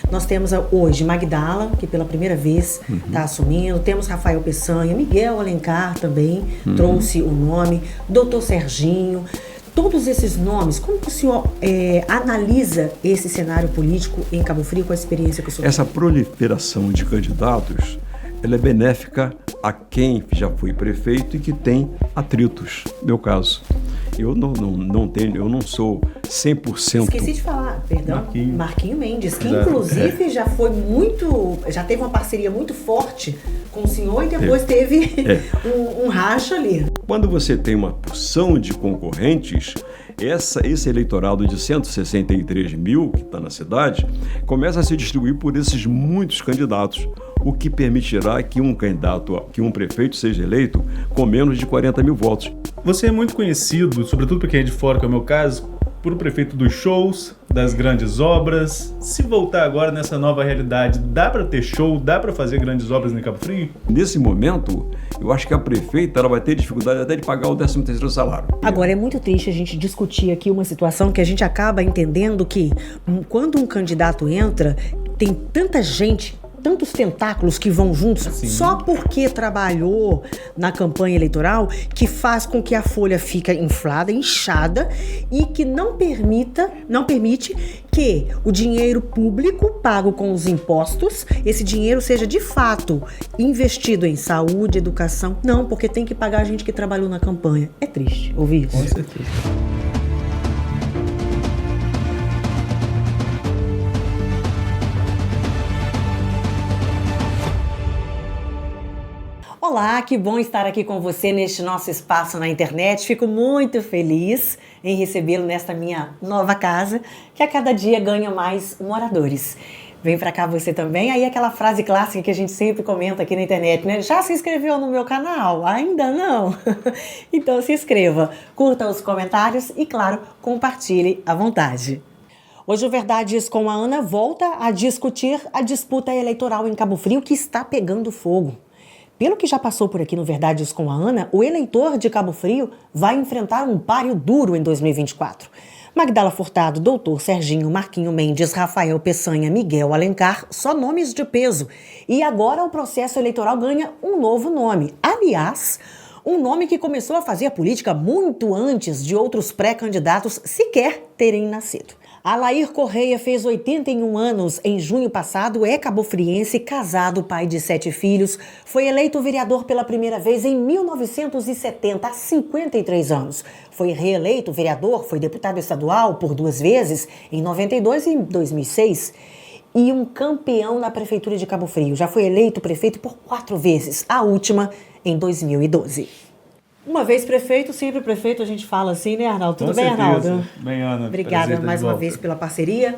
Nós temos hoje Magdala, que pela primeira vez está assumindo, temos Rafael Peçanha, Miguel Alencar também trouxe o nome, Dr. Serginho. Todos esses nomes, como que o senhor analisa esse cenário político em Cabo Frio com a experiência que o senhor Essa proliferação de candidatos, ela é benéfica a quem já foi prefeito e que tem atritos. Meu caso, eu não sou 100%. Esqueci de falar, perdão, Marquinho Mendes, que Exato. inclusive já teve uma parceria muito forte com o senhor e depois teve um racha ali. Quando você tem uma porção de concorrentes, esse eleitorado de 163 mil que está na cidade começa a se distribuir por esses muitos candidatos, o que permitirá que um prefeito seja eleito com menos de 40 mil votos. Você é muito conhecido, sobretudo para quem é de fora, que é o meu caso, por prefeito dos shows, das grandes obras. Se voltar agora nessa nova realidade, dá para ter show, dá para fazer grandes obras em Cabo Frio? Nesse momento, eu acho que a prefeita ela vai ter dificuldade até de pagar o 13º salário. Agora, é muito triste a gente discutir aqui uma situação que a gente acaba entendendo que quando um candidato entra, tem tanta gente, tantos tentáculos que vão juntos, só porque trabalhou na campanha eleitoral, que faz com que a folha fique inflada, inchada, e que não permite que o dinheiro público pago com os impostos, esse dinheiro seja de fato investido em saúde, educação. Não, porque tem que pagar a gente que trabalhou na campanha. É triste ouvir isso. Com certeza. Olá, que bom estar aqui com você neste nosso espaço na internet. Fico muito feliz em recebê-lo nesta minha nova casa, que a cada dia ganha mais moradores. Vem pra cá você também. Aí aquela frase clássica que a gente sempre comenta aqui na internet, né? Já se inscreveu no meu canal? Ainda não? Então se inscreva, curta os comentários e, claro, compartilhe à vontade. Hoje o Verdades com a Ana volta a discutir a disputa eleitoral em Cabo Frio, que está pegando fogo. Pelo que já passou por aqui no Verdades com a Ana, o eleitor de Cabo Frio vai enfrentar um páreo duro em 2024. Magdala Furtado, Dr. Serginho, Marquinho Mendes, Rafael Peçanha, Miguel Alencar, só nomes de peso. E agora o processo eleitoral ganha um novo nome. Aliás, um nome que começou a fazer política muito antes de outros pré-candidatos sequer terem nascido. Alair Correia fez 81 anos em junho passado, é cabofriense, casado, pai de 7 filhos, foi eleito vereador pela primeira vez em 1970, há 53 anos. Foi reeleito vereador, foi deputado estadual por 2 vezes, em 92 e em 2006. E um campeão na prefeitura de Cabo Frio. Já foi eleito prefeito por 4 vezes, a última em 2012. Uma vez prefeito, sempre prefeito, a gente fala assim, né, Arnaldo? Tudo bem, Arnaldo? Bem, Ana. Obrigada mais uma vez pela parceria.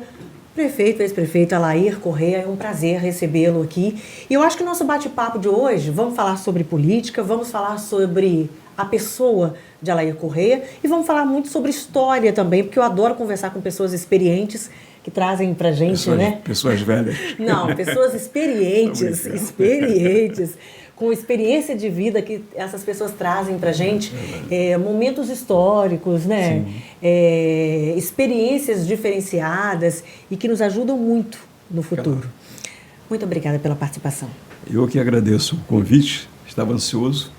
Prefeito, ex-prefeito Alair Correia, é um prazer recebê-lo aqui. E eu acho que o nosso bate-papo de hoje, vamos falar sobre política, vamos falar sobre a pessoa de Alair Correia e vamos falar muito sobre história também, porque eu adoro conversar com pessoas experientes que trazem pra gente, né? Pessoas velhas. Não, pessoas experientes, com experiência de vida que essas pessoas trazem pra gente, momentos históricos, né? Experiências diferenciadas e que nos ajudam muito no futuro. Muito obrigada pela participação. Eu que agradeço o convite, estava ansioso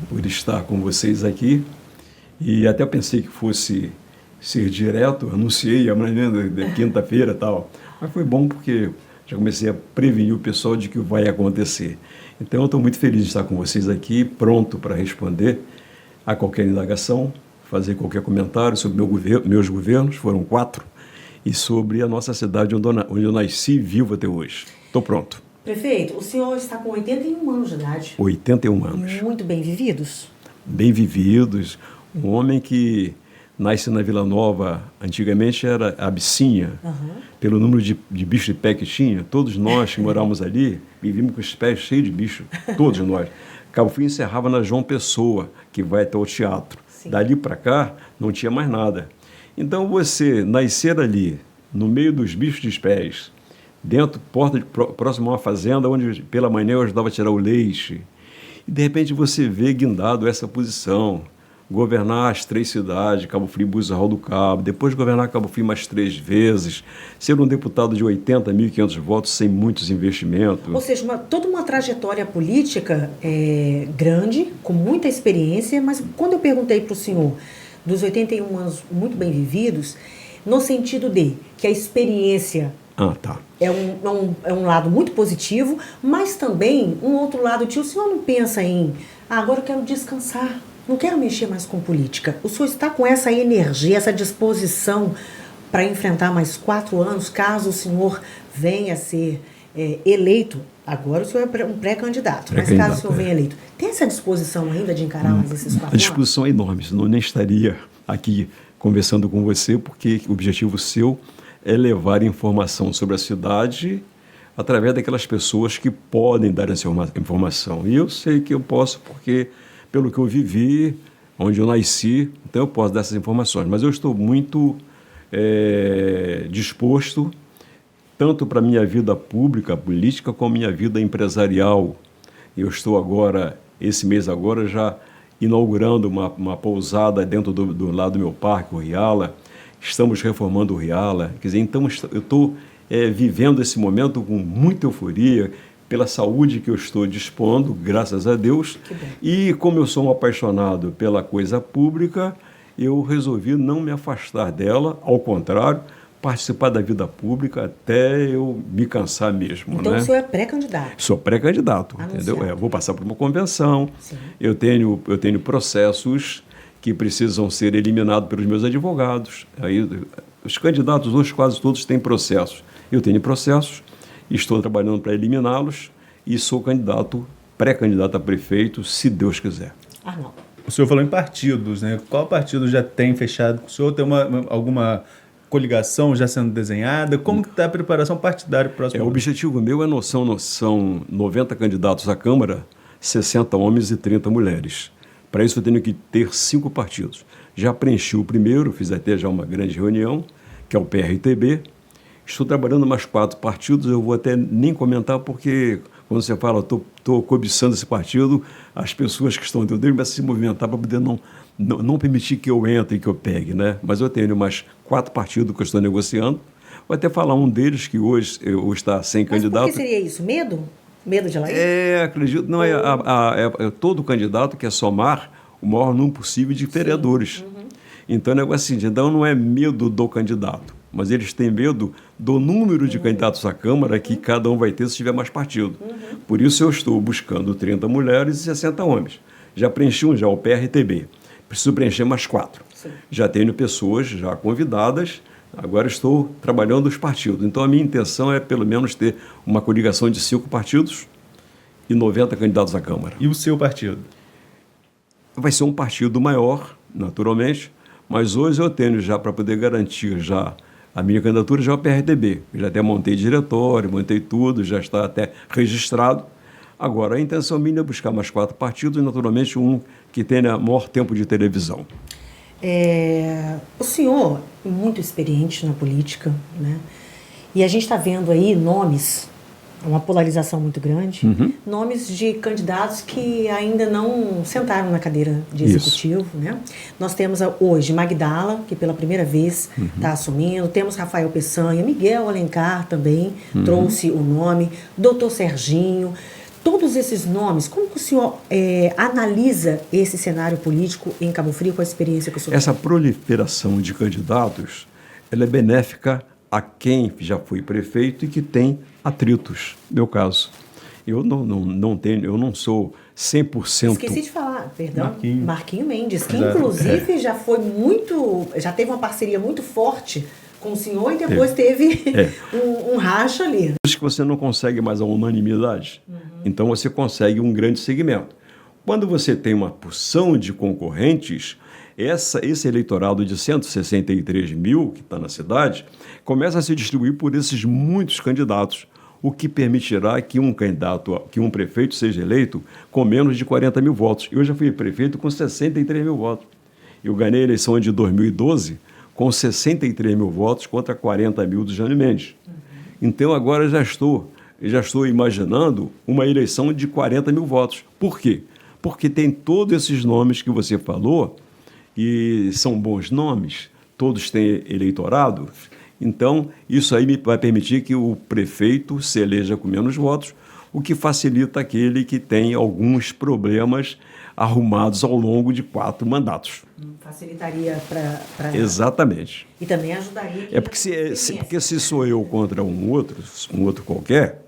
por estar com vocês aqui e até pensei que fosse ser direto, anunciei amanhã de quinta-feira e tal, mas foi bom porque já comecei a prevenir o pessoal de que vai acontecer. Então eu estou muito feliz de estar com vocês aqui, pronto para responder a qualquer indagação, fazer qualquer comentário sobre meus governos, foram 4, e sobre a nossa cidade onde eu nasci e vivo até hoje. Estou pronto. Prefeito, o senhor está com 81 anos de idade. 81 anos. Muito bem vividos? Bem vividos. Um homem que nasce na Vila Nova, antigamente era Abissinha, pelo número de bicho de pé que tinha. Todos nós que morávamos ali, vivíamos com os pés cheios de bicho, todos nós. Cabo Frio encerrava na João Pessoa, que vai até o teatro. Sim. Dali para cá, não tinha mais nada. Então você nascer ali, no meio dos bichos de pés, dentro, próximo a uma fazenda, onde pela manhã eu ajudava a tirar o leite, e de repente você vê guindado essa posição, governar as 3 cidades, Cabo Frio, Búzios do Cabo, depois governar Cabo Frio mais 3 vezes, ser um deputado de 80.500 votos sem muitos investimentos. Ou seja, toda uma trajetória política grande, com muita experiência, mas quando eu perguntei para o senhor dos 81 anos muito bem vividos, no sentido de que a experiência é um lado muito positivo, mas também um outro lado, o senhor não pensa em, agora eu quero descansar, não quero mexer mais com política. O senhor está com essa energia, essa disposição para enfrentar mais 4 anos, caso o senhor venha a ser eleito. Agora o senhor é um pré-candidato, mas caso o senhor venha eleito, tem essa disposição ainda de encarar mais esses 4 anos? A disposição é enorme, senão eu nem estaria aqui conversando com você, porque o objetivo seu é levar informação sobre a cidade através daquelas pessoas que podem dar essa informação. E eu sei que eu posso, porque pelo que eu vivi, onde eu nasci, então eu posso dar essas informações. Mas eu estou muito disposto, tanto para a minha vida pública, política, como a minha vida empresarial. Eu estou agora, esse mês agora, já inaugurando uma pousada dentro do lado do meu parque, o Riala. Estamos reformando o Riala. Quer dizer, então eu estou vivendo esse momento com muita euforia, pela saúde que eu estou dispondo, graças a Deus. E como eu sou um apaixonado pela coisa pública, eu resolvi não me afastar dela, ao contrário, participar da vida pública até eu me cansar mesmo. Então, né? O senhor é pré-candidato? Sou pré-candidato, entendeu? Vou passar por uma convenção, eu tenho processos que precisam ser eliminados pelos meus advogados. Aí, os candidatos hoje quase todos têm processos. Eu tenho processos, estou trabalhando para eliminá-los e sou pré-candidato a prefeito, se Deus quiser. Não. O senhor falou em partidos, né? Qual partido já tem fechado? O senhor tem alguma coligação já sendo desenhada? Como que está a preparação partidária para o próximo ano? O objetivo meu são 90 candidatos à Câmara, 60 homens e 30 mulheres. Para isso eu tenho que ter 5 partidos. Já preenchi o primeiro, fiz até já uma grande reunião, que é o PRTB. Estou trabalhando mais 4 partidos, eu vou até nem comentar, porque quando você fala, estou cobiçando esse partido, as pessoas que estão dentro dele começam a se movimentar para poder não permitir que eu entre e que eu pegue, né? Mas eu tenho mais 4 partidos que eu estou negociando. Vou até falar um deles que hoje está sem candidato. Mas por que seria isso? Medo? Medo de lá ir? Acredito. Não, é todo candidato quer somar o maior número possível de vereadores. Então, o negócio é assim, então não é medo do candidato, mas eles têm medo do número de candidatos à Câmara que cada um vai ter se tiver mais partido. Por isso eu estou buscando 30 mulheres e 60 homens. Já preenchi o PRTB. Preciso preencher mais 4. Já tenho pessoas já convidadas, agora estou trabalhando os partidos. Então a minha intenção é pelo menos ter uma coligação de 5 partidos e 90 candidatos à Câmara. E o seu partido? Vai ser um partido maior, naturalmente, mas hoje eu tenho já, para poder garantir já a minha candidatura, já o PRTB. Eu já até montei diretório, montei tudo, já está até registrado. Agora, a intenção minha é buscar mais 4 partidos e, naturalmente, um que tenha maior tempo de televisão. O senhor é muito experiente na política, né? E a gente está vendo aí nomes, uma polarização muito grande, nomes de candidatos que ainda não sentaram na cadeira de executivo, né? Nós temos hoje Magdala, que pela primeira vez está assumindo, temos Rafael Peçanha, Miguel Alencar também trouxe o nome, Dr. Serginho. Todos esses nomes, como que o senhor analisa esse cenário político em Cabo Frio com a experiência que o senhor tem? Essa proliferação de candidatos, ela é benéfica a quem já foi prefeito e que tem atritos. Meu caso, eu não tenho, eu não sou 100%... Esqueci de falar, perdão, Marquinho Mendes, que Exato. inclusive já teve uma parceria muito forte com o senhor e depois teve um racha ali. Por isso que você não consegue mais a unanimidade. Então você consegue um grande segmento. Quando você tem uma porção de concorrentes, esse eleitorado de 163 mil que está na cidade começa a se distribuir por esses muitos candidatos, o que permitirá que um prefeito seja eleito com menos de 40 mil votos. Eu já fui prefeito com 63 mil votos. Eu ganhei a eleição de 2012 com 63 mil votos contra 40 mil do Jânio Mendes. Então, agora já estou imaginando uma eleição de 40 mil votos. Por quê? Porque tem todos esses nomes que você falou e são bons nomes, todos têm eleitorado, então isso aí vai permitir que o prefeito se eleja com menos votos, o que facilita aquele que tem alguns problemas arrumados ao longo de 4 mandatos. Facilitaria para... Exatamente. E também ajudaria... Porque se sou eu contra um outro qualquer,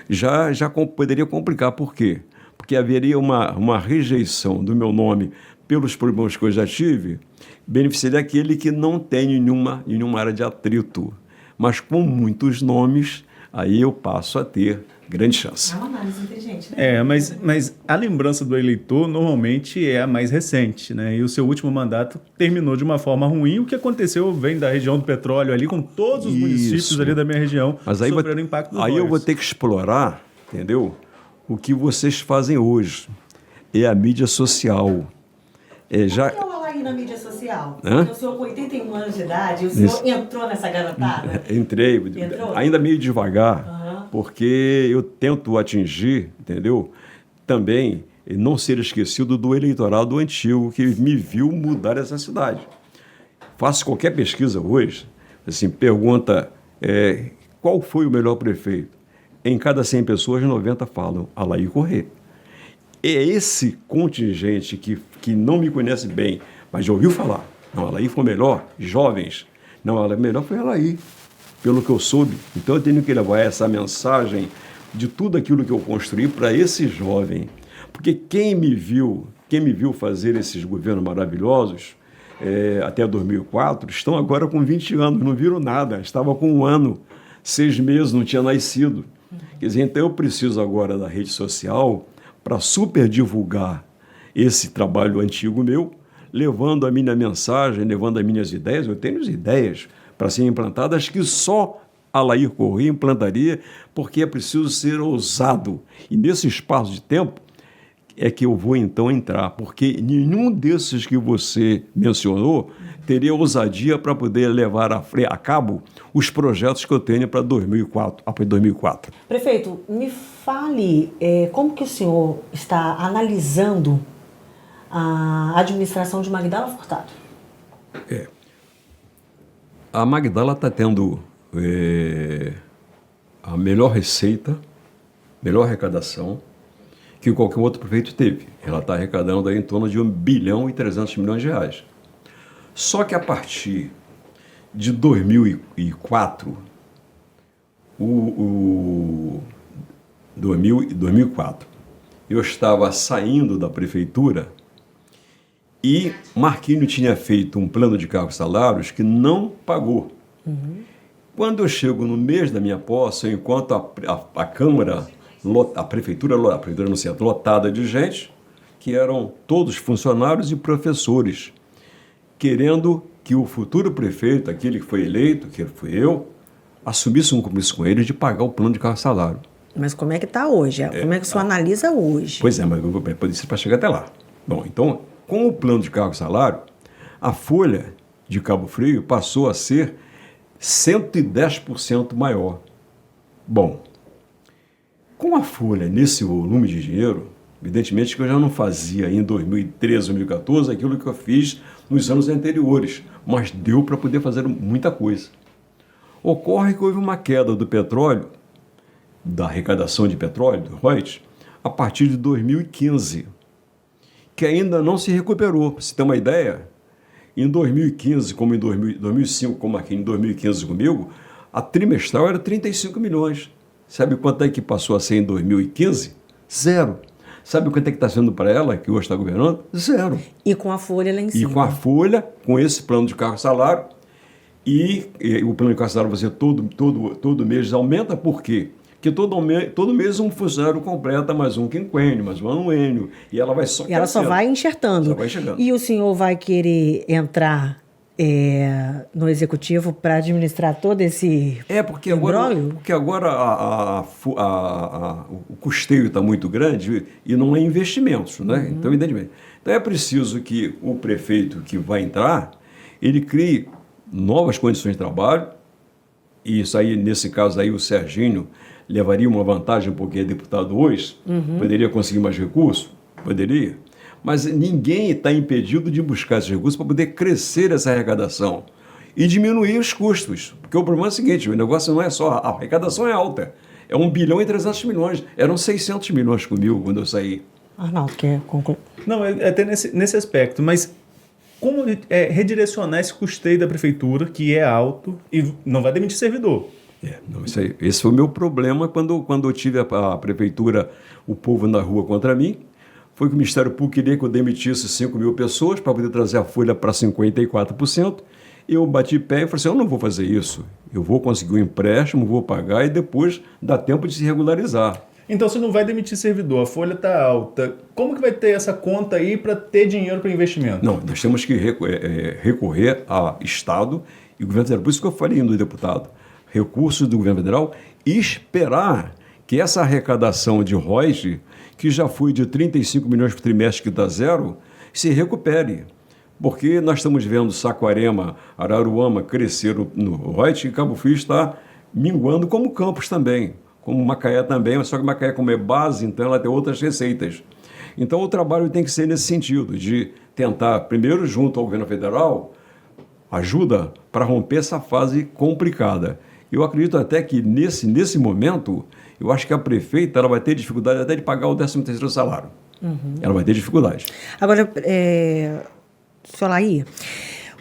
já poderia complicar. Por quê? Porque haveria uma rejeição do meu nome pelos problemas que eu já tive, beneficiaria aquele que não tem nenhuma área de atrito. Mas com muitos nomes, aí eu passo a ter grande chance. É uma análise inteligente, né? Mas a lembrança do eleitor normalmente é a mais recente, né? E o seu último mandato terminou de uma forma ruim. O que aconteceu vem da região do petróleo ali, com todos os municípios ali da minha região sofrendo impacto do Aí eu vou ter que explorar, entendeu? O que vocês fazem hoje. É a mídia social. Por que eu aí na mídia social? Porque o senhor com 81 anos de idade, o senhor entrou nessa garotada? Entrei, Entrou? ainda meio devagar, porque eu tento atingir, entendeu? Também não ser esquecido do eleitorado antigo que me viu mudar essa cidade. Faço qualquer pesquisa hoje, assim, pergunta qual foi o melhor prefeito? Em cada 100 pessoas, 90 falam Alair Corrêa. É esse contingente que não me conhece bem, mas já ouviu falar. Não, Alair foi melhor, jovens. Não, Alair melhor foi Alair, pelo que eu soube. Então eu tenho que levar essa mensagem de tudo aquilo que eu construí para esse jovem. Porque quem me viu fazer esses governos maravilhosos, até 2004, estão agora com 20 anos, não viram nada. Estava com 1 ano, 6 meses, não tinha nascido. Quer dizer, então eu preciso agora da rede social para super divulgar esse trabalho antigo meu, levando a minha mensagem, levando as minhas ideias. Eu tenho as ideias para serem implantadas que só Alair Corrêa implantaria, porque é preciso ser ousado. E nesse espaço de tempo é que eu vou então entrar, porque nenhum desses que você mencionou teria ousadia para poder levar a cabo os projetos que eu tenho para 2004. Prefeito, me fale como que o senhor está analisando a administração de Magdala Furtado. A Magdala está tendo a melhor receita, melhor arrecadação que qualquer outro prefeito teve. Ela está arrecadando aí em torno de 1 bilhão e 300 milhões de reais. Só que a partir de 2004, 2004, eu estava saindo da prefeitura e Marquinho tinha feito um plano de cargos e salários que não pagou. Quando eu chego no mês da minha posse, eu encontro a Câmara, a prefeitura no centro, lotada de gente, que eram todos funcionários e professores, querendo que o futuro prefeito, aquele que foi eleito, que fui eu, assumisse um compromisso com ele de pagar o plano de cargo e salário. Mas como é que está hoje? Como é que o senhor analisa hoje? Pois é, mas eu vou poder para chegar até lá. Bom, então, com o plano de cargo e salário, a folha de Cabo Frio passou a ser 110% maior. Bom, com a folha nesse volume de dinheiro, evidentemente que eu já não fazia em 2013, 2014 aquilo que eu fiz nos anos anteriores, mas deu para poder fazer muita coisa. Ocorre que houve uma queda do petróleo, da arrecadação de petróleo, do royalties, a partir de 2015, que ainda não se recuperou. Para você ter uma ideia, em 2015, como em 2005, como aqui em 2015 comigo, a trimestral era 35 milhões. Sabe quanto é que passou a ser em 2015? 0. Sabe quanto é que está sendo para ela, que hoje está governando? 0. E com a folha lá em cima. E com a folha, com esse plano de cargo e salário, e o plano de cargo e salário você todo mês aumenta, por quê? Porque todo mês um funcionário completa mais um quinquênio, mais um anuênio, e ela vai só E ela só vai enxertando. Só vai chegando. E o senhor vai querer entrar no executivo para administrar todo esse porque imbróglio? agora o custeio está muito grande e não é investimentos, né? Então, evidentemente. Então é preciso que o prefeito que vai entrar, ele crie novas condições de trabalho, e isso aí, nesse caso aí, o Serginho levaria uma vantagem porque é deputado hoje, poderia conseguir mais recursos? Poderia. Mas ninguém está impedido de buscar esses recursos para poder crescer essa arrecadação e diminuir os custos. Porque o problema é o seguinte, o negócio não é só... A arrecadação é alta. É 1 bilhão e 300 milhões. Eram 600 milhões comigo quando eu saí. Arnaldo, quer concluir? Não, até nesse aspecto, mas como redirecionar esse custeio da prefeitura, que é alto, e não vai demitir servidor? Não, esse foi o meu problema quando eu tive a prefeitura, o povo na rua contra mim. Foi que o Ministério Público queria que eu demitisse 5 mil pessoas para poder trazer a folha para 54%. Eu bati pé e falei assim, eu não vou fazer isso. Eu vou conseguir um empréstimo, vou pagar e depois dá tempo de se regularizar. Então, você não vai demitir servidor, a folha está alta. Como que vai ter essa conta aí para ter dinheiro para investimento? Não, nós temos que recorrer ao Estado e o governo federal. Por isso que eu falei no deputado, recursos do governo federal e esperar que essa arrecadação de royalties, que já foi de 35 milhões por trimestre, que dá zero, se recupere. Porque nós estamos vendo Saquarema, Araruama crescer no royalties e Cabo Frio está minguando como Campos também. Como Macaé também, só que Macaé, como é base, então ela tem outras receitas. Então o trabalho tem que ser nesse sentido, de tentar, primeiro, junto ao governo federal, ajuda para romper essa fase complicada. Eu acredito até que nesse momento, eu acho que a prefeita ela vai ter dificuldade até de pagar o 13º salário. Uhum. Ela vai ter dificuldade. Agora, senhor Laí,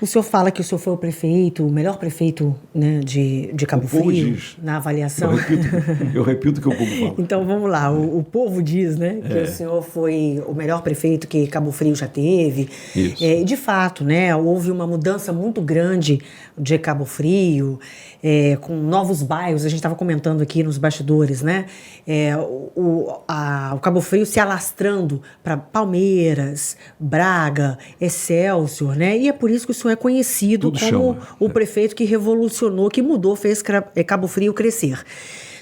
o senhor fala que o senhor foi o melhor prefeito, né, de Cabo Frio, na avaliação. Eu repito o que o povo fala. Então, vamos lá. O povo diz, né, que o senhor foi o melhor prefeito que Cabo Frio já teve. Isso. De fato, né, houve uma mudança muito grande de Cabo Frio, com novos bairros. A gente estava comentando aqui nos bastidores, né? O Cabo Frio se alastrando para Palmeiras, Braga, Excelsior, né? E é por isso que o senhor é conhecido como o prefeito que revolucionou, que mudou, fez Cabo Frio crescer.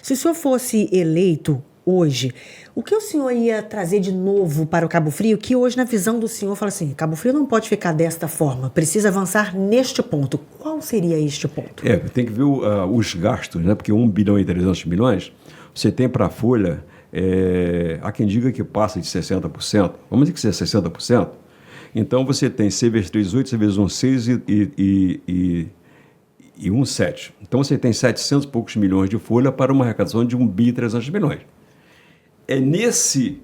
Se o senhor fosse eleito hoje, o que o senhor ia trazer de novo para o Cabo Frio, que hoje, na visão do senhor, fala assim, Cabo Frio não pode ficar desta forma, precisa avançar neste ponto. Qual seria este ponto? Tem que ver os gastos, né? Porque 1 bilhão e 300 milhões, você tem para a folha, há quem diga que passa de 60%, vamos dizer que seja 60%, então você tem C vezes 3, 8, C vezes 1, 6 e 1, 7. Então você tem 700 e poucos milhões de folha para uma arrecadação de 1 bilhão e 300 milhões. É nesses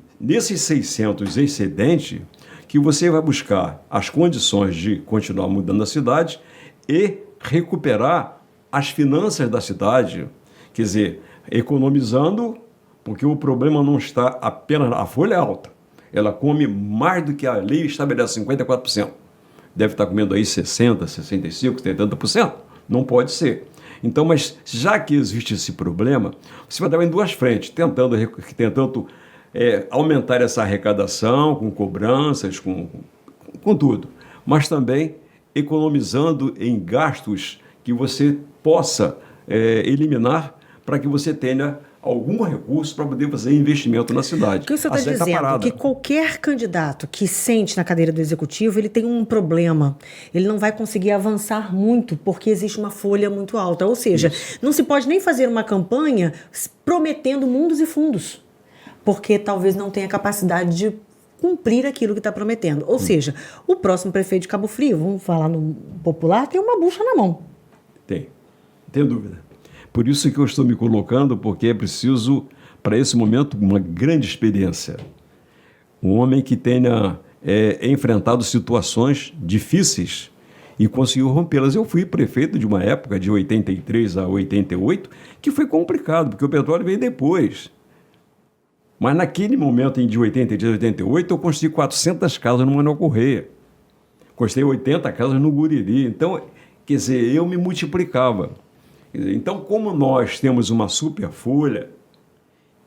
600 excedente que você vai buscar as condições de continuar mudando a cidade e recuperar as finanças da cidade, quer dizer, economizando, porque o problema não está apenas... A folha é alta, ela come mais do que a lei estabelece, 54%. Deve estar comendo aí 60%, 65%, 70%. Não pode ser. Então, mas já que existe esse problema, você vai dar em duas frentes, tentando aumentar essa arrecadação com cobranças, com tudo, mas também economizando em gastos que você possa eliminar para que você tenha algum recurso para poder fazer investimento na cidade. O que o senhor está dizendo? Que qualquer candidato que sente na cadeira do executivo, ele tem um problema. Ele não vai conseguir avançar muito porque existe uma folha muito alta. Ou seja, não se pode nem fazer uma campanha prometendo mundos e fundos, porque talvez não tenha capacidade de cumprir aquilo que está prometendo. Ou seja, o próximo prefeito de Cabo Frio, vamos falar no popular, tem uma bucha na mão. Tem dúvida. Por isso que eu estou me colocando, porque é preciso, para esse momento, uma grande experiência. Um homem que tenha enfrentado situações difíceis e conseguiu rompê-las. Eu fui prefeito de uma época, de 83 a 88, que foi complicado, porque o petróleo veio depois. Mas naquele momento, de 83 a 88, eu construí 400 casas no Manuel Correia. Construí 80 casas no Guriri. Então, quer dizer, eu me multiplicava. Então, como nós temos uma super folha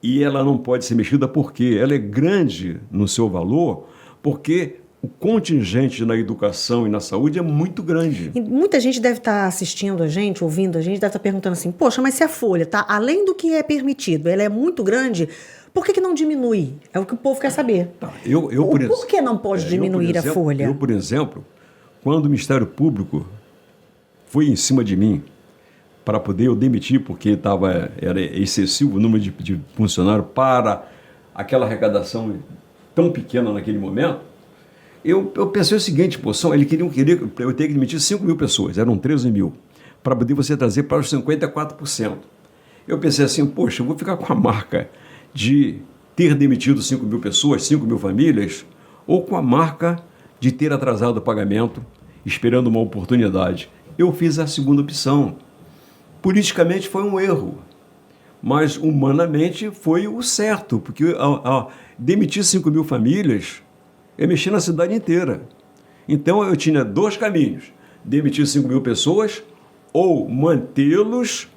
e ela não pode ser mexida porque ela é grande no seu valor, porque o contingente na educação e na saúde é muito grande. E muita gente deve estar assistindo a gente, ouvindo a gente, deve estar perguntando assim, poxa, mas se a folha está além do que é permitido, ela é muito grande, por que não diminui? É o que o povo quer saber. Por que não pode diminuir a folha? Eu, por exemplo, quando o Ministério Público foi em cima de mim, para poder eu demitir, porque era excessivo o número de funcionários para aquela arrecadação tão pequena naquele momento, Eu pensei o seguinte, pô, ele queria eu ter que demitir 5 mil pessoas, eram 13 mil, para poder você trazer para os 54%. Eu pensei assim, poxa, eu vou ficar com a marca de ter demitido 5 mil pessoas, 5 mil famílias, ou com a marca de ter atrasado o pagamento, esperando uma oportunidade. Eu fiz a segunda opção. Politicamente foi um erro, mas humanamente foi o certo, porque demitir 5 mil famílias é mexer na cidade inteira. Então eu tinha 2 caminhos: demitir 5 mil pessoas ou mantê-los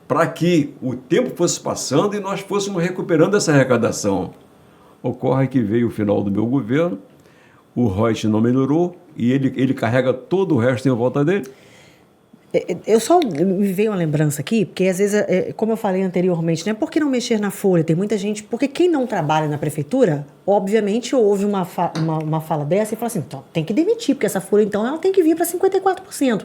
para que o tempo fosse passando e nós fôssemos recuperando essa arrecadação. Ocorre que veio o final do meu governo, o Reut não melhorou e ele carrega todo o resto em volta dele. Me veio uma lembrança aqui, porque às vezes, como eu falei anteriormente, né? Por que não mexer na folha? Tem muita gente... Porque quem não trabalha na prefeitura, obviamente, ouve uma fala dessa e fala assim, então, tem que demitir, porque essa folha, então, ela tem que vir para 54%.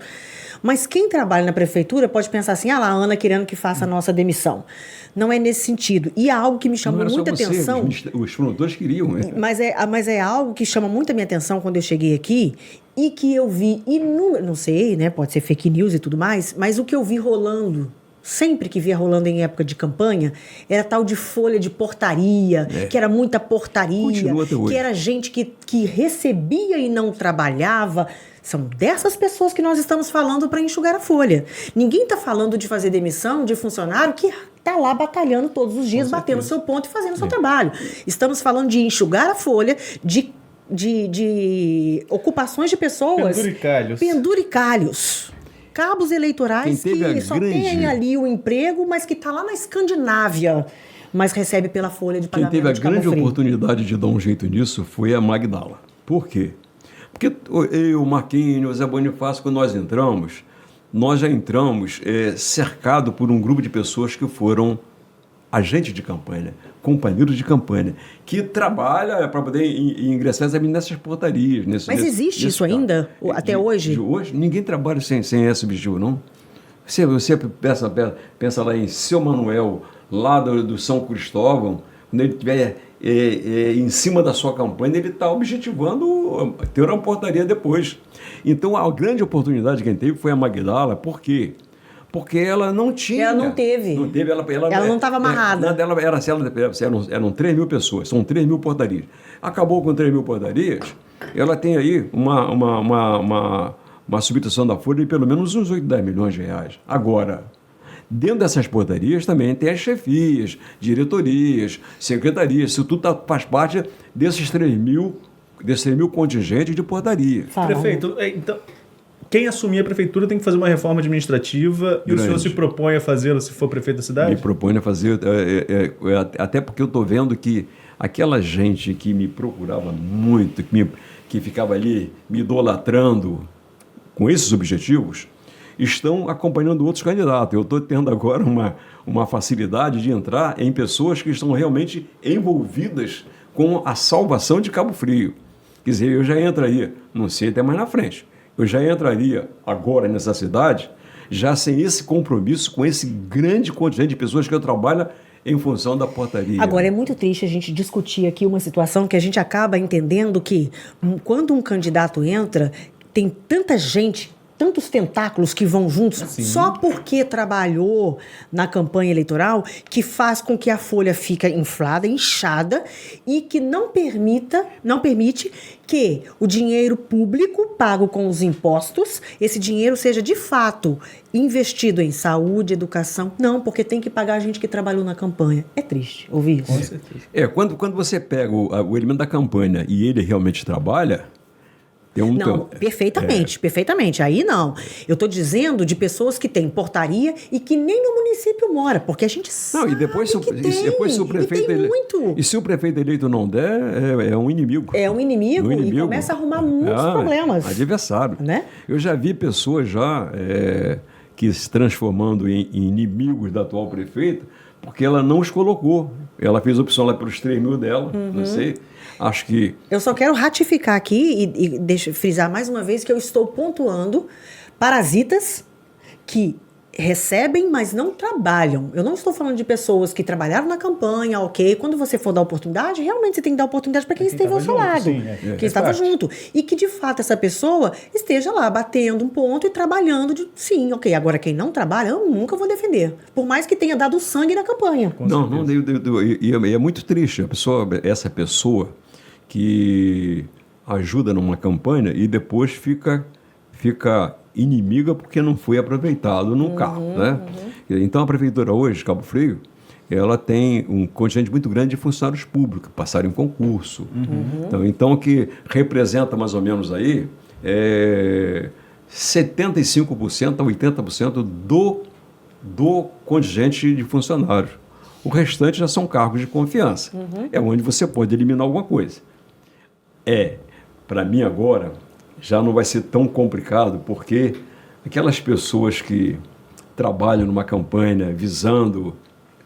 Mas quem trabalha na prefeitura pode pensar assim, a Ana querendo que faça a nossa demissão. Não é nesse sentido. E é algo que me chamou muita atenção. Os promotores queriam. Né? Mas é algo que chama muito a minha atenção quando eu cheguei aqui e que eu vi inúmeros, não sei, né? Pode ser fake news e tudo mais, mas o que eu vi rolando, sempre que via rolando em época de campanha, era tal de folha de portaria, que era muita portaria, que era gente que recebia e não trabalhava. São dessas pessoas que nós estamos falando para enxugar a folha. Ninguém está falando de fazer demissão de funcionário que está lá batalhando todos os dias, batendo o seu ponto e fazendo o seu trabalho. Estamos falando de enxugar a folha, de ocupações de pessoas. Penduricalhos. Cabos eleitorais que só tem ali o emprego, mas que está lá na Escandinávia, mas recebe pela folha de pagamento. Quem teve a de Cabo grande Frio. oportunidade de dar um jeito nisso foi a Magdala. Por quê? Porque eu, Marquinhos, Zé Bonifácio, quando nós já entramos cercado por um grupo de pessoas que foram agentes de campanha, companheiros de campanha, que trabalha para poder ingressar nessas portarias. Mas existe isso ainda, até hoje? De hoje? Ninguém trabalha sem esse objetivo, não. Você pensa lá em Seu Manuel, lá do São Cristóvão, quando ele estiver em cima da sua campanha, ele está objetivando ter uma portaria depois. Então, a grande oportunidade que ele teve foi a Magdala. Por quê? Porque ela não tinha... Ela não teve. Ela não estava amarrada. Eram 3 mil pessoas, são 3 mil portarias. Acabou com 3 mil portarias, ela tem aí uma substituição da folha de pelo menos uns 8, 10 milhões de reais. Agora, dentro dessas portarias também tem as chefias, diretorias, secretarias. Isso tudo faz parte desses 3 mil contingentes de portaria. Prefeito, então, quem assumir a prefeitura tem que fazer uma reforma administrativa e o senhor se propõe a fazê-lo se for prefeito da cidade? Me proponho a fazer, até porque eu estou vendo que aquela gente que me procurava muito, que ficava ali me idolatrando com esses objetivos, estão acompanhando outros candidatos. Eu estou tendo agora uma facilidade de entrar em pessoas que estão realmente envolvidas com a salvação de Cabo Frio. Quer dizer, eu já entraria, não sei até mais na frente, eu já entraria agora nessa cidade, já sem esse compromisso com esse grande contingente de pessoas que eu trabalho em função da portaria. Agora, é muito triste a gente discutir aqui uma situação que a gente acaba entendendo que quando um candidato entra, tem tanta gente, tantos tentáculos que vão juntos, só porque trabalhou na campanha eleitoral, que faz com que a folha fique inflada, inchada, e que não permite que o dinheiro público pago com os impostos, esse dinheiro seja de fato investido em saúde, educação. Não, porque tem que pagar a gente que trabalhou na campanha. É triste ouvir isso. Com certeza. Quando você pega o elemento da campanha e ele realmente trabalha, perfeitamente. Aí não. Eu estou dizendo de pessoas que têm portaria e que nem no município mora, porque a gente sabe se o prefeito muito. E se o prefeito eleito não der, é um inimigo. É um inimigo e começa a arrumar muitos problemas. Adversário. Né? Eu já vi pessoas que se transformando em inimigos da atual prefeita, porque ela não os colocou. Ela fez opção lá pelos 3 mil dela, não sei. Acho que... Eu só quero ratificar aqui e deixa frisar mais uma vez que eu estou pontuando parasitas que recebem, mas não trabalham. Eu não estou falando de pessoas que trabalharam na campanha, ok? Quando você for dar oportunidade, realmente você tem que dar oportunidade para quem esteve ao seu lado, quem estava junto. E que, de fato, essa pessoa esteja lá batendo um ponto e trabalhando. Sim, ok. Agora, quem não trabalha, eu nunca vou defender. Por mais que tenha dado sangue na campanha. E é muito triste essa pessoa que ajuda numa campanha e depois fica inimiga porque não foi aproveitado no carro, né? Então a prefeitura hoje, Cabo Frio, ela tem um contingente muito grande de funcionários públicos que passaram em concurso. Então que representa mais ou menos aí 75% a 80% do contingente de funcionários. O restante já são cargos de confiança. É onde você pode eliminar alguma coisa. Para mim agora, já não vai ser tão complicado, porque aquelas pessoas que trabalham numa campanha visando,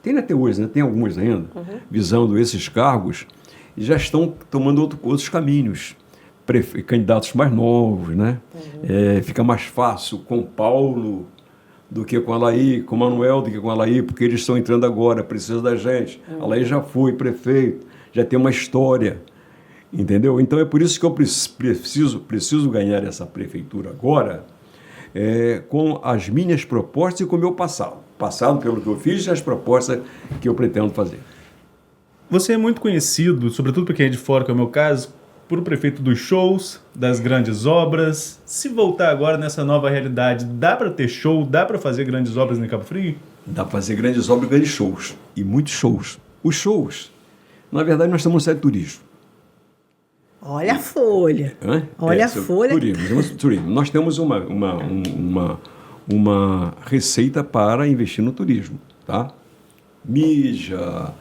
tem até hoje, né? Tem algumas ainda, visando esses cargos, e já estão tomando outros caminhos, candidatos mais novos, né? Fica mais fácil com Paulo do que com a Laí, com o Manuel do que com a Laí, porque eles estão entrando agora, precisa da gente. A Laí já foi prefeito, já tem uma história. Entendeu? Então é por isso que eu preciso ganhar essa prefeitura agora, com as minhas propostas e com o meu passado. Passado pelo que eu fiz e as propostas que eu pretendo fazer. Você é muito conhecido, sobretudo para quem é de fora, que é o meu caso, por prefeito dos shows, das grandes obras. Se voltar agora nessa nova realidade, dá para ter show, dá para fazer grandes obras em Cabo Frio? Dá para fazer grandes obras e grandes shows. E muitos shows. Os shows, na verdade, nós estamos no série de turismo. Olha a folha. Olha a folha. Turismo. Nós temos uma receita para investir no turismo, tá? Mídia,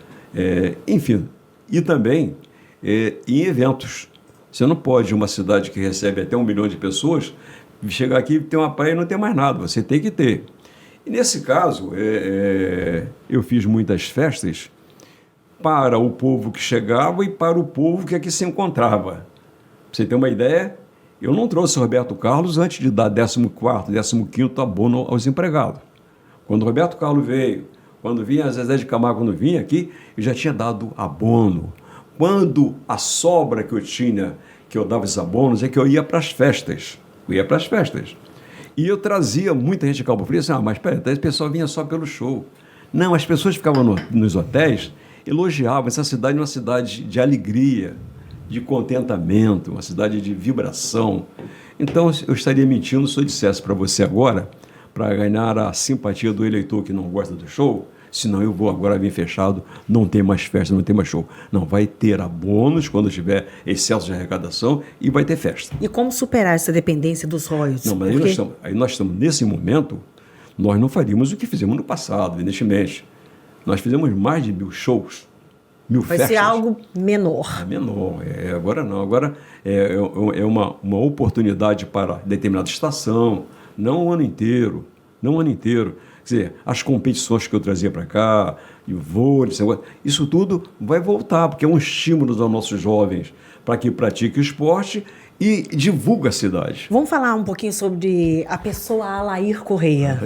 enfim. E também em eventos. Você não pode, uma cidade que recebe até 1 milhão de pessoas, chegar aqui e ter uma praia e não ter mais nada. Você tem que ter. E nesse caso, eu fiz muitas festas para o povo que chegava e para o povo que aqui se encontrava. Pra você ter uma ideia, eu não trouxe o Roberto Carlos antes de dar 14º, 15º abono aos empregados. Quando o Roberto Carlos veio, quando vinha Zezé de Camargo, quando vinha aqui, eu já tinha dado abono. Quando a sobra que eu tinha, que eu dava esses abonos, é que eu ia para as festas. E eu trazia muita gente de Cabo Frio, assim, mas peraí, esse pessoal vinha só pelo show. Não, as pessoas ficavam nos hotéis, elogiavam essa cidade, uma cidade de alegria, de contentamento, uma cidade de vibração. Então, eu estaria mentindo se eu dissesse para você agora, para ganhar a simpatia do eleitor que não gosta do show, senão eu vou agora vir fechado, não tem mais festa, não tem mais show. Não, vai ter abonos quando tiver excesso de arrecadação e vai ter festa. E como superar essa dependência dos royalties? Não, mas aí nós estamos, nesse momento, nós não faríamos o que fizemos no passado, evidentemente. Nós fizemos mais de 1000 shows, 1000 festas. Vai ser algo menor. Menor. Agora não. Agora é uma oportunidade para determinada estação, não o ano inteiro. Quer dizer, as competições que eu trazia para cá, de vôlei, isso tudo vai voltar, porque é um estímulo aos nossos jovens para que pratiquem o esporte e divulgue a cidade. Vamos falar um pouquinho sobre a pessoa Alair Correia.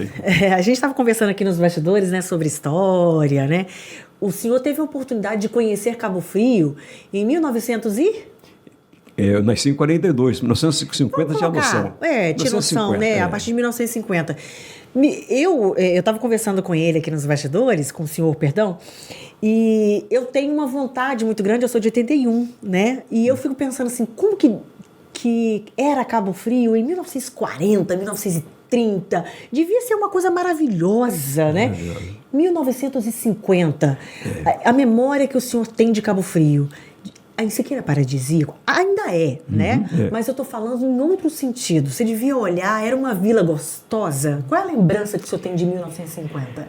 A gente estava conversando aqui nos bastidores, né, sobre história, né? O senhor teve a oportunidade de conhecer Cabo Frio em 1900 e... Eu nasci em 42, 1950 tinha noção. Tinha noção, né? A partir de 1950. Eu estava conversando com ele aqui nos bastidores, com o senhor, perdão, e eu tenho uma vontade muito grande, eu sou de 81, né? E eu fico pensando assim, como que era Cabo Frio em 1940, 1930? Devia ser uma coisa maravilhosa, né? 1950, a memória que o senhor tem de Cabo Frio. Isso aqui era paradisíaco? Ainda é, né? Mas eu estou falando em outro sentido. Você devia olhar, era uma vila gostosa. Qual é a lembrança que o senhor tem de 1950?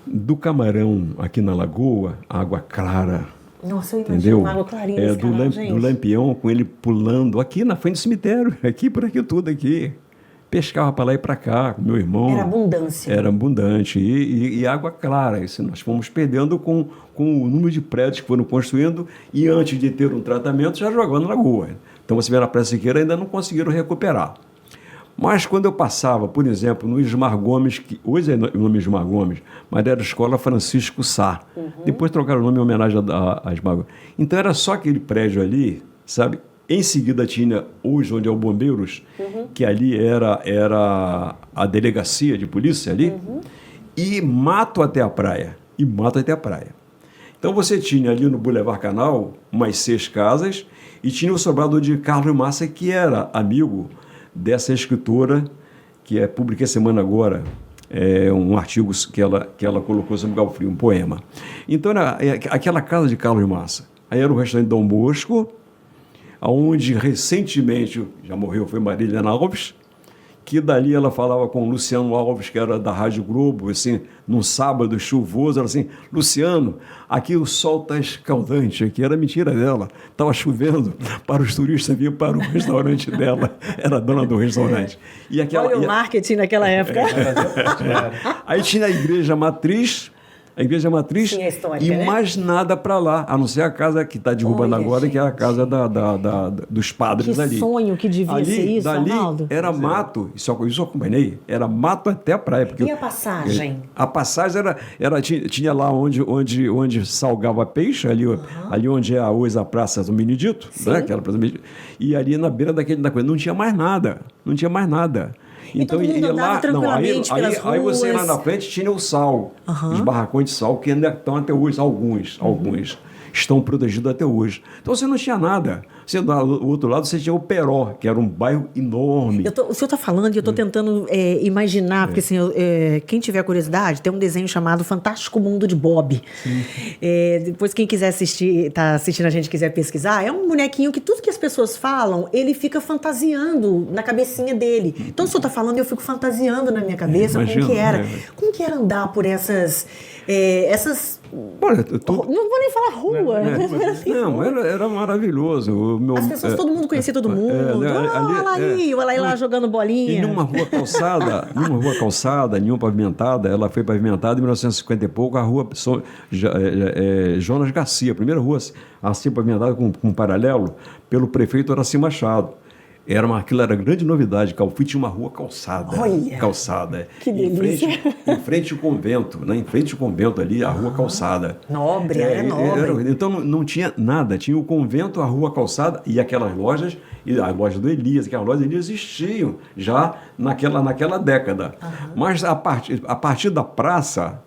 Do camarão aqui na lagoa, água clara. Nossa, eu imagino uma água clarinha nesse canal, gente. Do lampião, com ele pulando aqui na frente do cemitério, aqui por aqui tudo aqui. Pescava para lá e para cá, com meu irmão. Era abundância. Era abundante. E água clara. Isso nós fomos perdendo com o número de prédios que foram construindo e antes de ter um tratamento já jogando na lagoa. Então você vê na Praia Siqueira ainda não conseguiram recuperar. Mas quando eu passava, por exemplo, no Ismar Gomes, que hoje é o nome Ismar Gomes, mas era a Escola Francisco Sá. Depois trocaram o nome em homenagem a Ismar Gomes. Então era só aquele prédio ali, sabe? Em seguida tinha hoje onde é o Bombeiros, que ali era a delegacia de polícia ali, e mato até a praia. Então você tinha ali no Boulevard Canal umas 6 casas e tinha o sobrado de Carlos Massa, que era amigo dessa escritora, que publiquei semana agora, um artigo que ela colocou sobre Cabo Frio, um poema. Então era aquela casa de Carlos Massa. Aí era o restaurante Dom Bosco, onde recentemente, já morreu, foi Marília Alves, que dali ela falava com o Luciano Alves, que era da Rádio Globo, assim, num sábado chuvoso, ela assim, Luciano, aqui o sol está escaldante, aqui era mentira dela, estava chovendo para os turistas vir para o restaurante dela, era a dona do restaurante. Olha o marketing naquela época. Aí tinha a igreja matriz, Sim, a histórica, e né? mais nada para lá, a não ser a casa que está derrubando agora, gente, que é a casa dos padres que ali. Que sonho que devia ser isso, dali Arnaldo. era mato, isso eu acompanhei, era mato até a praia. Porque E a passagem? A passagem tinha lá onde salgava peixe, ali onde é hoje a Praça do Benedito, né? Aquela Praça do Benedito, e ali na beira da coisa, não tinha mais nada. Então, todo mundo andava tranquilamente pelas ruas. Aí você ia lá na frente tinha o sal, os barracões de sal, que ainda estão até hoje, alguns estão protegidos até hoje. Então você não tinha nada. Você, do outro lado você tinha o Peró, que era um bairro enorme. O senhor está falando e eu estou tentando imaginar, porque assim, quem tiver curiosidade, tem um desenho chamado Fantástico Mundo de Bob. Depois quem quiser está assistindo a gente, quiser pesquisar, é um bonequinho que tudo que as pessoas falam, ele fica fantasiando na cabecinha dele. Então o senhor está falando e eu fico fantasiando na minha cabeça como que era andar por essas... Olha, não vou nem falar rua. Era maravilhoso. As pessoas, todo mundo conhecia todo mundo. Olha lá jogando bolinha. E numa rua calçada, nenhuma pavimentada, ela foi pavimentada em 1950 e pouco, a rua Jonas Garcia, a primeira rua assim pavimentada com um paralelo, pelo prefeito Horácio Machado. Aquilo era grande novidade. Calfim tinha uma rua calçada. Olha, calçada. Que delícia. Em frente ao convento, né? Em frente ao convento ali, a rua calçada. Nobre, era nobre. Então não tinha nada. Tinha o convento, a rua calçada e aquelas lojas, e a loja do Elias, aquelas lojas do Elias existiam já naquela década. Mas a partir da praça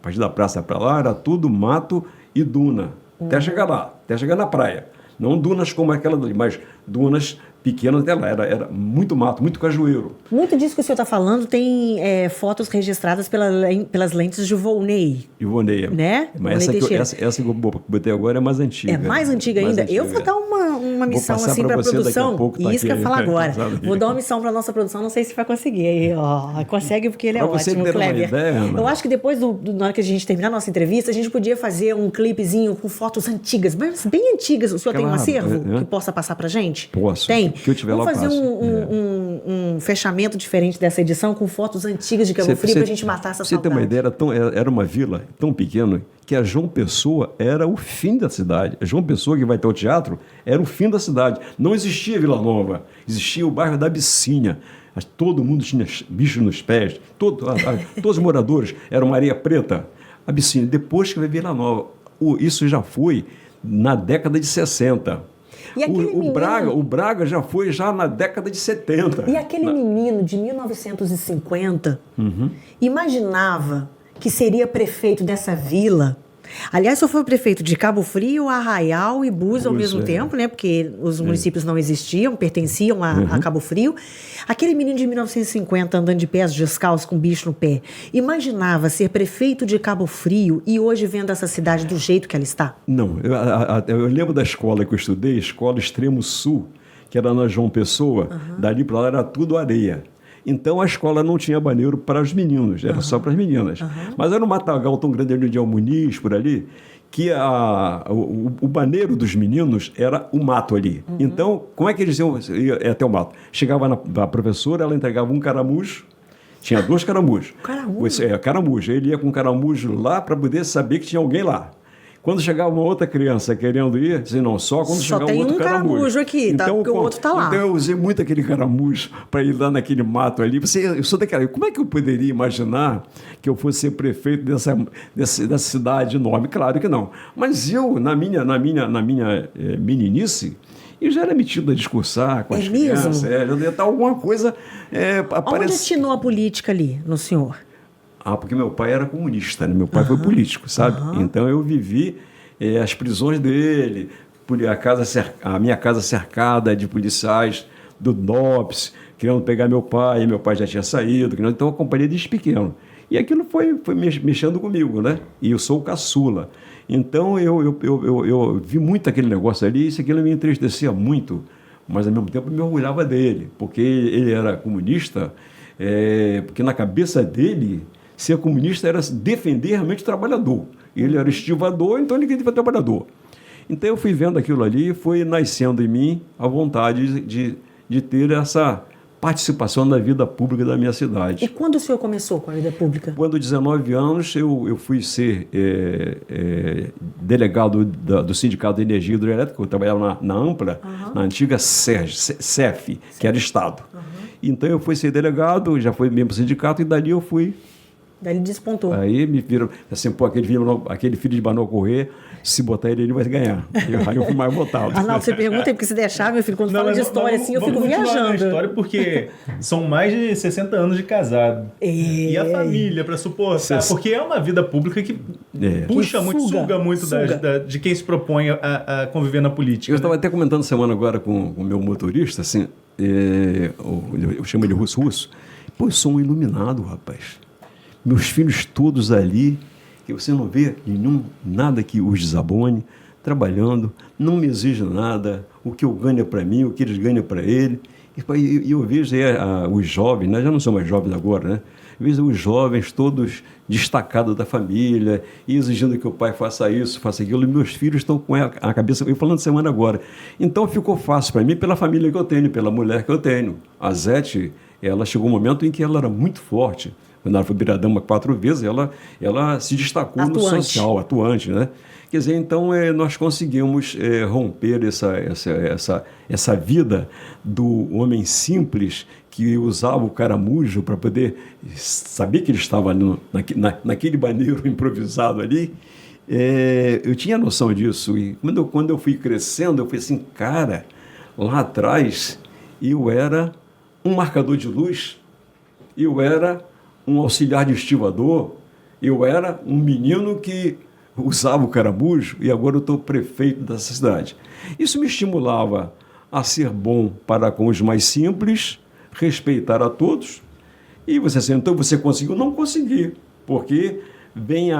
para lá, era tudo mato e duna. Até chegar lá, até chegar na praia. Não dunas como aquela ali, mas dunas pequenas dela. Era muito mato, muito cajueiro. Muito disso que o senhor está falando tem fotos registradas pelas lentes de Volney. Né? Mas essa que eu botei agora é mais antiga. É mais antiga ainda? Eu vou dar uma missão assim para a produção. Isso que eu ia falar agora. Vou dar uma missão para a nossa produção, não sei se vai conseguir. Aí, consegue porque ele é ótimo, Kleber. Eu acho que depois, na hora que a gente terminar a nossa entrevista, a gente podia fazer um clipezinho com fotos antigas, mas bem antigas. O senhor tem um acervo que possa passar para gente? Posso. Tem? Que eu tiver Vamos lá, fazer um fechamento diferente dessa edição com fotos antigas de Cabo Frio para a gente matar essa saudade. Você tem uma ideia, era uma vila tão pequena que a João Pessoa era o fim da cidade. A João Pessoa, que vai ter o teatro, era o fim da cidade. Não existia Vila Nova, existia o bairro da Abissínia. Todo mundo tinha bicho nos pés, todos os moradores eram areia preta. Abissínia, depois que veio Vila Nova. Isso já foi na década de 60. O Braga já foi na década de 70. E aquele menino de 1950 imaginava que seria prefeito dessa vila. Aliás, só foi prefeito de Cabo Frio, Arraial e Búzios ao mesmo tempo, né? Porque os municípios não existiam, pertenciam a Cabo Frio. Aquele menino de 1950 andando de pés descalços com bicho no pé, imaginava ser prefeito de Cabo Frio e hoje vendo essa cidade do jeito que ela está? Não, eu lembro da escola que eu estudei, Escola Extremo Sul, que era na João Pessoa, dali para lá era tudo areia. Então a escola não tinha banheiro para os meninos, era só para as meninas. Mas era um matagal tão grande ali de Almuniz, por ali, que o banheiro dos meninos era o mato ali. Então, como é que eles iam até o mato? Chegava a professora, ela entregava um caramujo, tinha 2 caramujos. Caramujo? Caramujo. Ele ia com o caramujo lá para poder saber que tinha alguém lá. Quando chegava uma outra criança querendo ir, dizia, não, só quando Só chegar tem um outro um caramujo aqui, tá? Porque o outro tá lá. Então eu usei muito aquele caramujo para ir lá naquele mato ali. Eu sou daquela. Como é que eu poderia imaginar que eu fosse ser prefeito dessa cidade enorme? Claro que não. Mas eu, na minha meninice, eu já era metido a discursar com as crianças. Já devia estar alguma coisa Onde destinou a política ali, no senhor? Porque meu pai era comunista, né? Meu pai foi político, sabe? Então eu vivi as prisões dele, a minha casa cercada de policiais do DOPS, querendo pegar meu pai já tinha saído, então eu acompanhei desde pequeno. E aquilo foi mexendo comigo, né? E eu sou o caçula. Então eu vi muito aquele negócio ali, e isso aquilo me entristecia muito, mas ao mesmo tempo me orgulhava dele, porque ele era comunista, porque na cabeça dele, ser comunista era defender realmente o trabalhador. Ele era estivador, então ele queria ser trabalhador. Então eu fui vendo aquilo ali e foi nascendo em mim a vontade de ter essa participação na vida pública da minha cidade. E quando o senhor começou com a vida pública? Quando, 19 anos, eu fui ser delegado do Sindicato de Energia Hidroelétrica, eu trabalhava na Ampla, na antiga CEF, que era Estado. Então eu fui ser delegado, já fui membro do sindicato, e dali eu fui. Daí ele despontou. Aí me viram assim, aquele filho de Manoel Corrêa, se botar ele vai ganhar. Aí eu fui mais votado. Arnaldo, você pergunta aí, porque se deixar, meu filho, quando fala de história assim, eu fico viajando. Na história porque são mais de 60 anos de casado. E a família para suportar, porque é uma vida pública que puxa muito, suga muito de quem se propõe a conviver na política. Eu estava até comentando semana agora com o meu motorista, assim, eu chamo ele Russo. Pô, eu sou um iluminado, rapaz. Meus filhos todos ali, que você não vê nada que os desabone, trabalhando, não me exige nada, o que eu ganho é para mim, o que eles ganham é para ele. E eu vejo os jovens, né, já não são mais jovens agora, né? Eu vejo os jovens todos destacados da família, e exigindo que o pai faça isso, faça aquilo, e meus filhos estão com a cabeça, eu falando semana agora. Então ficou fácil para mim pela família que eu tenho, pela mulher que eu tenho. A Zete, ela chegou um momento em que ela era muito forte. Quando ela foi vereadora 4 vezes, ela se destacou no social, atuante, né? Quer dizer, então nós conseguimos romper essa vida do homem simples que usava o caramujo para poder saber que ele estava naquele banheiro improvisado ali. Eu tinha noção disso. E quando eu fui crescendo, eu fui assim, cara, lá atrás eu era um marcador de luz, eu era um auxiliar de estivador, eu era um menino que usava o caramujo e agora eu estou prefeito dessa cidade. Isso me estimulava a ser bom para com os mais simples, respeitar a todos. E você assim, então você conseguiu? Não consegui, porque vem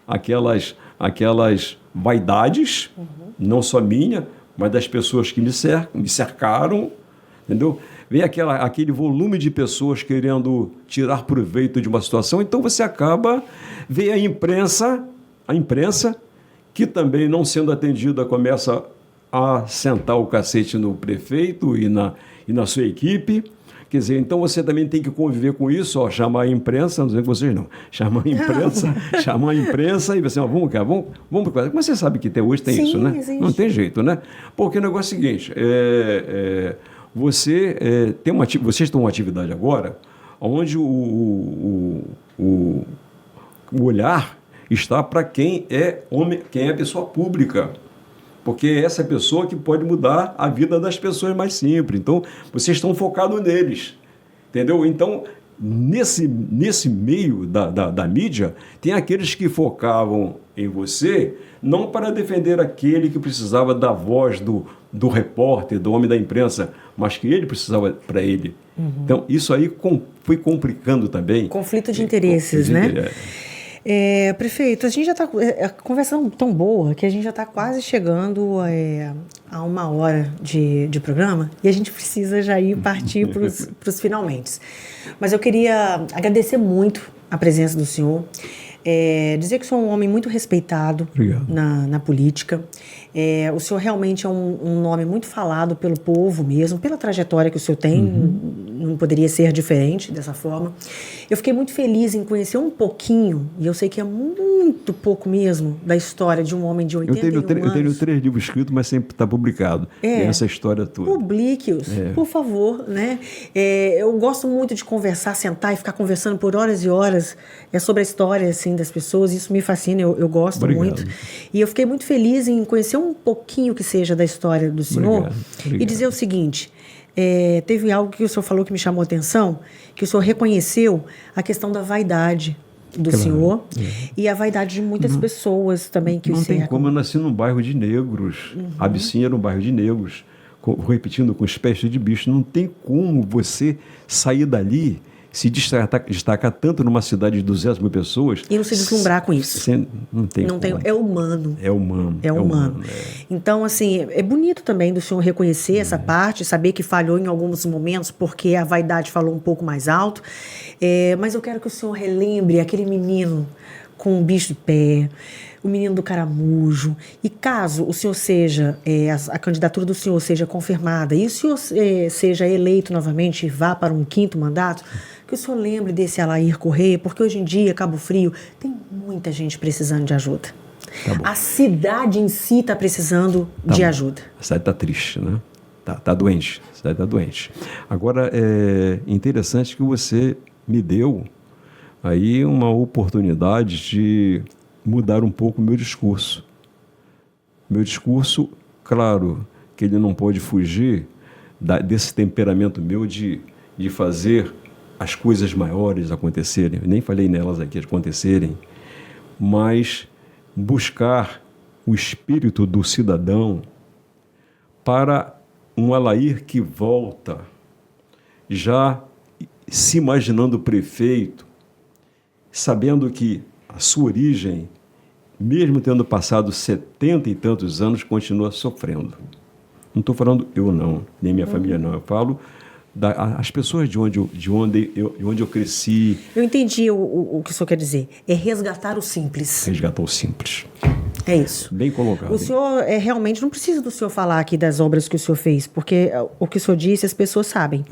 aquelas vaidades, não só minha, mas das pessoas que me cercaram, entendeu? Vem aquele volume de pessoas querendo tirar proveito de uma situação, então você acaba, vem a imprensa, que também não sendo atendida começa a sentar o cacete no prefeito e na sua equipe. Quer dizer, então você também tem que conviver com isso, chamar a imprensa, não sei que vocês não, chamar a imprensa e você, vamos cá, vamos. Mas você sabe que até hoje tem isso, né? Existe. Não tem jeito, né? Porque o negócio é o seguinte, vocês têm uma atividade agora onde o olhar está para quem é homem, quem é pessoa pública, porque é essa pessoa que pode mudar a vida das pessoas mais simples. Então, vocês estão focados neles, entendeu? Então, nesse meio da mídia, tem aqueles que focavam em você não para defender aquele que precisava da voz do repórter, do homem da imprensa, mas que ele precisava para ele. Então, isso aí foi complicando também. Conflito de interesses, né? Prefeito, a gente já está conversando tão boa que a gente já está quase chegando a 1 hora de programa e a gente precisa já partir para os finalmente. Mas eu queria agradecer muito a presença do senhor. Dizer que o senhor é um homem muito respeitado na política. O senhor realmente é um nome muito falado pelo povo mesmo, pela trajetória que o senhor tem, não poderia ser diferente dessa forma. Eu fiquei muito feliz em conhecer um pouquinho, e eu sei que é muito pouco mesmo, da história de um homem de 81 anos. Eu tenho 3 livros escritos, mas sempre está publicado. Essa história toda. Publique-os, por favor, né? Eu gosto muito de conversar, sentar e ficar conversando por horas e horas sobre a história, assim, das pessoas. Isso me fascina, eu gosto muito. E eu fiquei muito feliz em conhecer um pouquinho que seja da história do senhor. Obrigado. E dizer o seguinte, teve algo que o senhor falou que me chamou a atenção, que o senhor reconheceu a questão da vaidade do senhor e a vaidade de muitas pessoas também que o cercam. Não tem como, eu nasci num bairro de negros, Abissinha era um bairro de negros, repetindo com espécie de bicho, não tem como você sair dali, se destacar tanto numa cidade de 200 mil pessoas... E não se deslumbrar com isso. Não tem como. É humano. É humano. Então, assim, é bonito também do senhor reconhecer essa parte, saber que falhou em alguns momentos porque a vaidade falou um pouco mais alto. Mas eu quero que o senhor relembre aquele menino com um bicho de pé, o menino do caramujo. E caso o senhor seja, a candidatura do senhor seja confirmada e o senhor seja eleito novamente e vá para um 5º mandato, que o senhor lembre desse Alair Correia, porque hoje em dia, Cabo Frio, tem muita gente precisando de ajuda. A cidade em si está precisando de ajuda. A cidade está triste, né? Está doente. A cidade está doente. Agora, é interessante que você me deu aí uma oportunidade de mudar um pouco o meu discurso. Meu discurso, claro, que ele não pode fugir desse temperamento meu de fazer as coisas maiores acontecerem. Eu nem falei nelas aqui, acontecerem, mas buscar o espírito do cidadão para um Alair que volta já se imaginando prefeito, sabendo que a sua origem, mesmo tendo passado 70 e tantos anos, continua sofrendo. Não estou falando eu não, nem minha família não. Eu falo as pessoas de onde eu cresci. Eu entendi o que o senhor quer dizer. É resgatar o simples. Resgatar o simples. É isso. Bem colocado. O senhor realmente não precisa do senhor falar aqui das obras que o senhor fez, porque o que o senhor disse as pessoas sabem.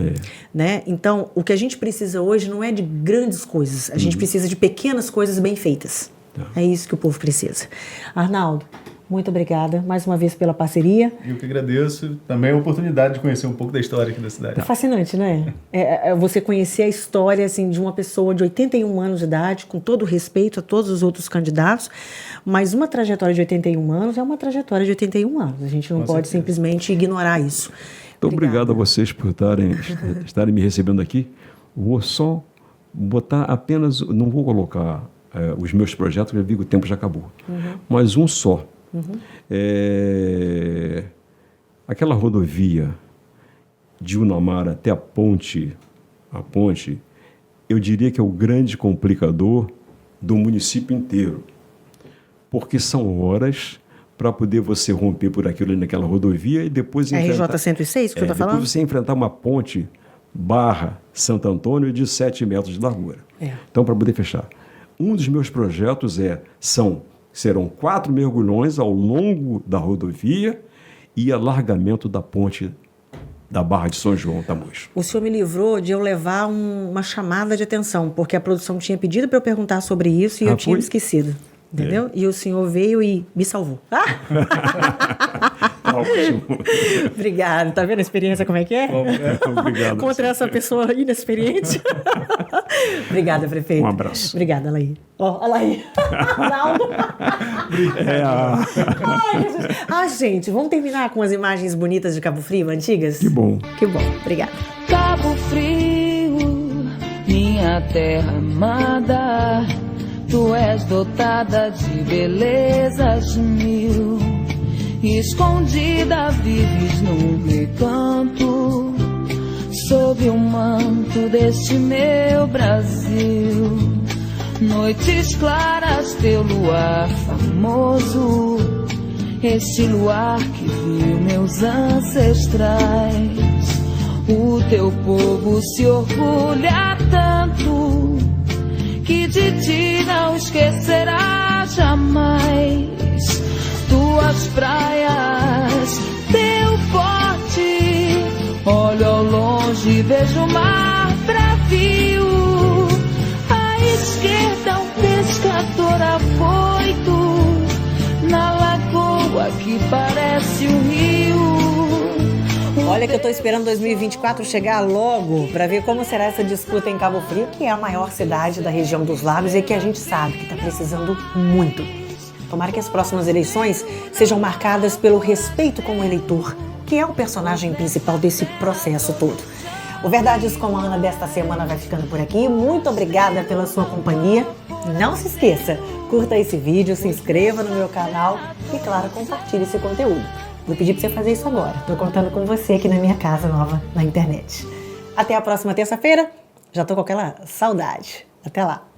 Né? Então, o que a gente precisa hoje não é de grandes coisas, a gente precisa de pequenas coisas bem feitas. É isso que o povo precisa. Arnaldo, muito obrigada mais uma vez pela parceria. Eu que agradeço. Também a oportunidade de conhecer um pouco da história aqui da cidade. É fascinante, né? Você conhecer a história assim, de uma pessoa de 81 anos de idade, com todo o respeito a todos os outros candidatos, mas uma trajetória de 81 anos é uma trajetória de 81 anos. A gente não pode simplesmente ignorar isso. Muito obrigado a vocês por estarem me recebendo aqui. Vou só botar apenas... Não vou colocar os meus projetos, eu vi que o tempo já acabou. Mas um só. Aquela rodovia de Unamar até a ponte, eu diria que é o grande complicador do município inteiro, porque são horas para poder você romper por aquilo ali naquela rodovia e depois enfrentar... RJ-106 que eu estou falando? Depois você enfrentar uma ponte Santo Antônio de 7 metros de largura. Então, para poder fechar, um dos meus projetos serão 4 mergulhões ao longo da rodovia e alargamento da ponte da Barra de São João Tamoios. O senhor me livrou de eu levar uma chamada de atenção, porque a produção tinha pedido para eu perguntar sobre isso e eu tinha esquecido. Entendeu? E o senhor veio e me salvou. Obrigado. Tá vendo a experiência como é que é? Obrigado. Contra essa pessoa inexperiente. Obrigada, prefeito. Um abraço. Obrigada, Alair. Alair. Ronaldo. Ai, Jesus. Gente, vamos terminar com as imagens bonitas de Cabo Frio, antigas? Que bom. Que bom. Obrigada. Cabo Frio, minha terra amada, tu és dotada de belezas mil, escondida vives num recanto, sob o manto deste meu Brasil. Noites claras, teu luar famoso, este luar que viu meus ancestrais. O teu povo se orgulha tanto que de ti não esquecerá jamais. Tuas praias, teu forte, olho ao longe, vejo o mar bravio. À esquerda um pescador afoito, na lagoa que parece um rio. Olha que eu tô esperando 2024 chegar logo para ver como será essa disputa em Cabo Frio, que é a maior cidade da região dos lagos e que a gente sabe que está precisando muito. Tomara que as próximas eleições sejam marcadas pelo respeito com o eleitor, que é o personagem principal desse processo todo. O Verdades com a Ana desta semana vai ficando por aqui. Muito obrigada pela sua companhia. Não se esqueça, curta esse vídeo, se inscreva no meu canal e, claro, compartilhe esse conteúdo. Vou pedir para você fazer isso agora. Estou contando com você aqui na minha casa nova na internet. Até a próxima terça-feira. Já estou com aquela saudade. Até lá.